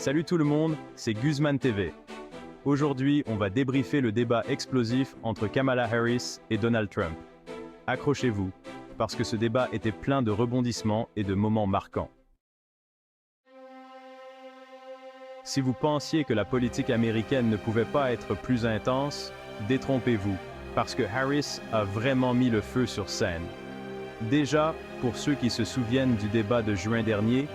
Salut tout le monde, c'est Guzman TV. Aujourd'hui, on va débriefer le débat explosif entre Kamala Harris et Donald Trump. Accrochez-vous, parce que ce débat était plein de rebondissements et de moments marquants. Si vous pensiez que la politique américaine ne pouvait pas être plus intense, détrompez-vous, parce que Harris a vraiment mis le feu sur scène. Déjà, pour ceux qui se souviennent du débat de juin dernier,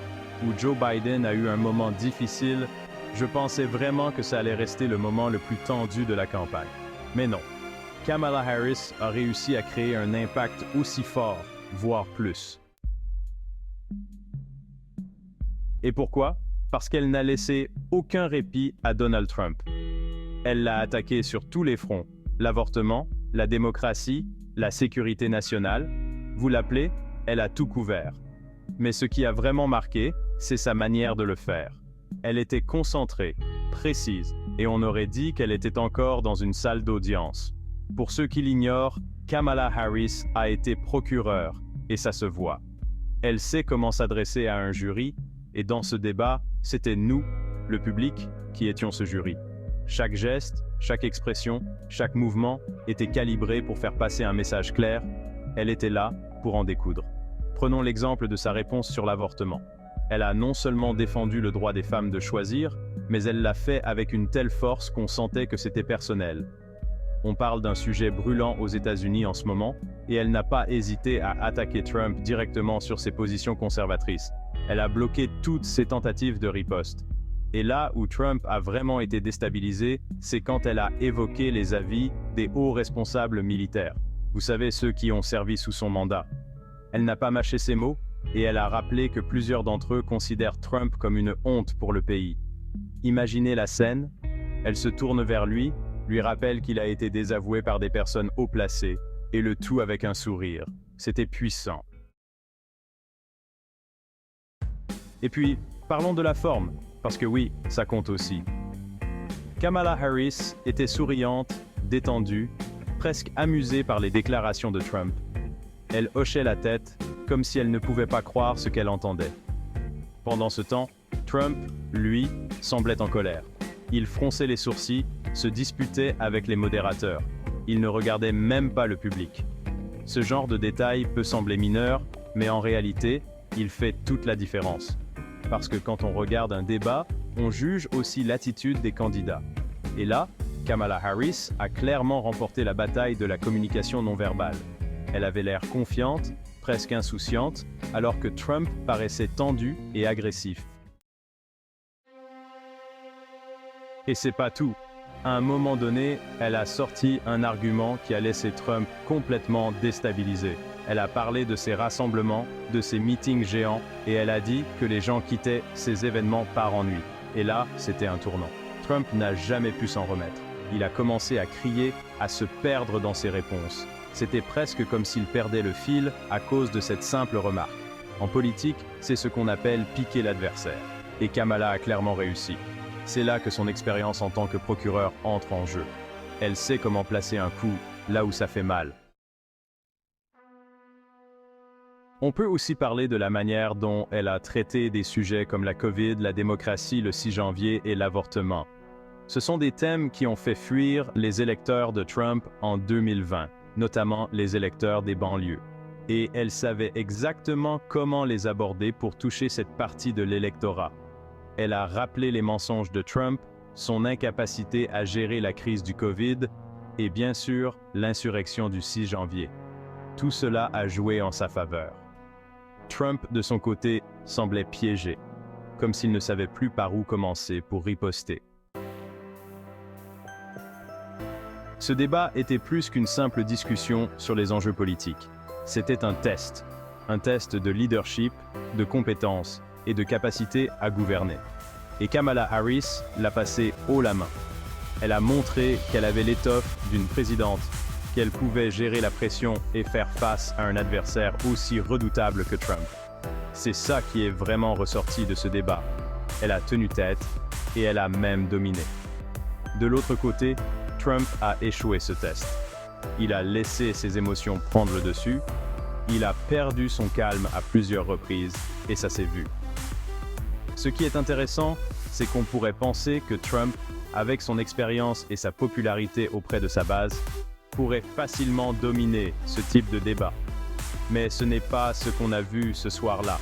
où Joe Biden a eu un moment difficile, je pensais vraiment que ça allait rester le moment le plus tendu de la campagne. Mais non, Kamala Harris a réussi à créer un impact aussi fort, voire plus. Et pourquoi? Parce qu'elle n'a laissé aucun répit à Donald Trump. Elle l'a attaqué sur tous les fronts, l'avortement, la démocratie, la sécurité nationale. Vous l'appelez, elle a tout couvert. Mais ce qui a vraiment marqué, c'est sa manière de le faire. Elle était concentrée, précise, et on aurait dit qu'elle était encore dans une salle d'audience. Pour ceux qui l'ignorent, Kamala Harris a été procureure, et ça se voit. Elle sait comment s'adresser à un jury, et dans ce débat, c'était nous, le public, qui étions ce jury. Chaque geste, chaque expression, chaque mouvement était calibré pour faire passer un message clair. Elle était là pour en découdre. Prenons l'exemple de sa réponse sur l'avortement. Elle a non seulement défendu le droit des femmes de choisir, mais elle l'a fait avec une telle force qu'on sentait que c'était personnel. On parle d'un sujet brûlant aux États-Unis en ce moment, et elle n'a pas hésité à attaquer Trump directement sur ses positions conservatrices. Elle a bloqué toutes ses tentatives de riposte. Et là où Trump a vraiment été déstabilisé, c'est quand elle a évoqué les avis des hauts responsables militaires. Vous savez, ceux qui ont servi sous son mandat. Elle n'a pas mâché ses mots, et elle a rappelé que plusieurs d'entre eux considèrent Trump comme une honte pour le pays. Imaginez la scène, elle se tourne vers lui rappelle qu'il a été désavoué par des personnes haut placées, et le tout avec un sourire. C'était puissant. Et puis, parlons de la forme, parce que oui, ça compte aussi. Kamala Harris était souriante, détendue, presque amusée par les déclarations de Trump. Elle hochait la tête, comme si elle ne pouvait pas croire ce qu'elle entendait. Pendant ce temps, Trump, lui, semblait en colère. Il fronçait les sourcils, se disputait avec les modérateurs. Il ne regardait même pas le public. Ce genre de détail peut sembler mineur, mais en réalité, il fait toute la différence. Parce que quand on regarde un débat, on juge aussi l'attitude des candidats. Et là, Kamala Harris a clairement remporté la bataille de la communication non verbale. Elle avait l'air confiante, presque insouciante, alors que Trump paraissait tendu et agressif. Et c'est pas tout. À un moment donné, elle a sorti un argument qui a laissé Trump complètement déstabilisé. Elle a parlé de ces rassemblements, de ces meetings géants, et elle a dit que les gens quittaient ces événements par ennui. Et là, c'était un tournant. Trump n'a jamais pu s'en remettre. Il a commencé à crier, à se perdre dans ses réponses. C'était presque comme s'il perdait le fil à cause de cette simple remarque. En politique, c'est ce qu'on appelle piquer l'adversaire. Et Kamala a clairement réussi. C'est là que son expérience en tant que procureur entre en jeu. Elle sait comment placer un coup là où ça fait mal. On peut aussi parler de la manière dont elle a traité des sujets comme la COVID, la démocratie le 6 janvier et l'avortement. Ce sont des thèmes qui ont fait fuir les électeurs de Trump en 2020, notamment les électeurs des banlieues. Et elle savait exactement comment les aborder pour toucher cette partie de l'électorat. Elle a rappelé les mensonges de Trump, son incapacité à gérer la crise du COVID et bien sûr l'insurrection du 6 janvier. Tout cela a joué en sa faveur. Trump, de son côté, semblait piégé, comme s'il ne savait plus par où commencer pour riposter. Ce débat était plus qu'une simple discussion sur les enjeux politiques. C'était un test de leadership, de compétences et de capacité à gouverner. Et Kamala Harris l'a passé haut la main. Elle a montré qu'elle avait l'étoffe d'une présidente, qu'elle pouvait gérer la pression et faire face à un adversaire aussi redoutable que Trump. C'est ça qui est vraiment ressorti de ce débat. Elle a tenu tête et elle a même dominé. De l'autre côté, Trump a échoué ce test. Il a laissé ses émotions prendre le dessus, il a perdu son calme à plusieurs reprises et ça s'est vu. Ce qui est intéressant, c'est qu'on pourrait penser que Trump, avec son expérience et sa popularité auprès de sa base, pourrait facilement dominer ce type de débat. Mais ce n'est pas ce qu'on a vu ce soir-là.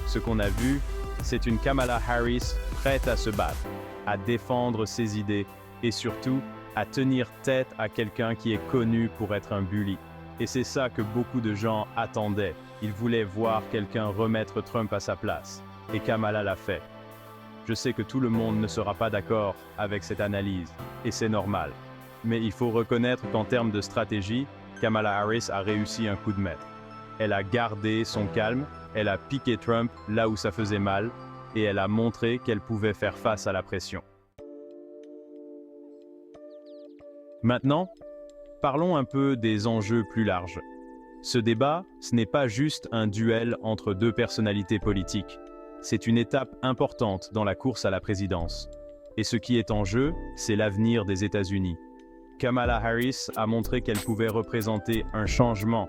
Ce qu'on a vu, c'est une Kamala Harris prête à se battre, à défendre ses idées et surtout à tenir tête à quelqu'un qui est connu pour être un bully. Et c'est ça que beaucoup de gens attendaient. Ils voulaient voir quelqu'un remettre Trump à sa place. Et Kamala l'a fait. Je sais que tout le monde ne sera pas d'accord avec cette analyse, et c'est normal. Mais il faut reconnaître qu'en termes de stratégie, Kamala Harris a réussi un coup de maître. Elle a gardé son calme, elle a piqué Trump là où ça faisait mal, et elle a montré qu'elle pouvait faire face à la pression. Maintenant, parlons un peu des enjeux plus larges. Ce débat, ce n'est pas juste un duel entre deux personnalités politiques. C'est une étape importante dans la course à la présidence. Et ce qui est en jeu, c'est l'avenir des États-Unis. Kamala Harris a montré qu'elle pouvait représenter un changement,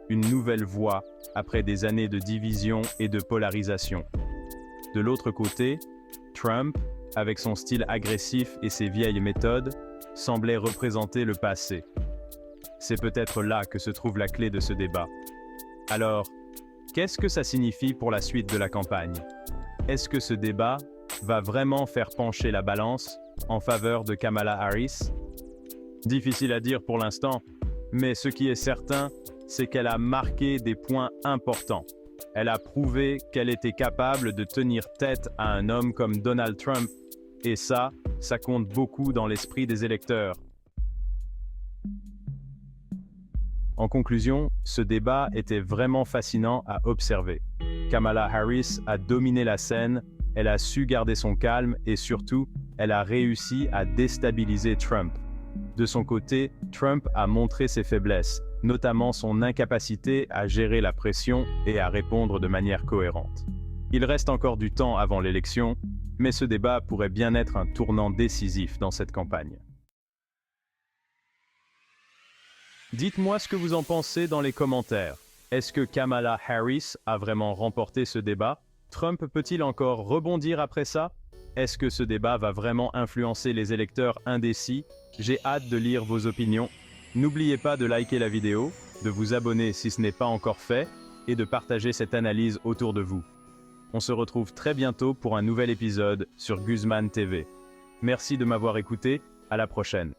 une nouvelle voie après des années de division et de polarisation. De l'autre côté, Trump, avec son style agressif et ses vieilles méthodes, semblait représenter le passé. C'est peut-être là que se trouve la clé de ce débat. Alors, qu'est-ce que ça signifie pour la suite de la campagne? Est-ce que ce débat va vraiment faire pencher la balance en faveur de Kamala Harris? Difficile à dire pour l'instant, mais ce qui est certain, c'est qu'elle a marqué des points importants. Elle a prouvé qu'elle était capable de tenir tête à un homme comme Donald Trump, et ça compte beaucoup dans l'esprit des électeurs. En conclusion, ce débat était vraiment fascinant à observer. Kamala Harris a dominé la scène, elle a su garder son calme et surtout, elle a réussi à déstabiliser Trump. De son côté, Trump a montré ses faiblesses, notamment son incapacité à gérer la pression et à répondre de manière cohérente. Il reste encore du temps avant l'élection, mais ce débat pourrait bien être un tournant décisif dans cette campagne. Dites-moi ce que vous en pensez dans les commentaires. Est-ce que Kamala Harris a vraiment remporté ce débat? Trump peut-il encore rebondir après ça? Est-ce que ce débat va vraiment influencer les électeurs indécis? J'ai hâte de lire vos opinions. N'oubliez pas de liker la vidéo, de vous abonner si ce n'est pas encore fait, et de partager cette analyse autour de vous. On se retrouve très bientôt pour un nouvel épisode sur Guzman TV. Merci de m'avoir écouté, à la prochaine.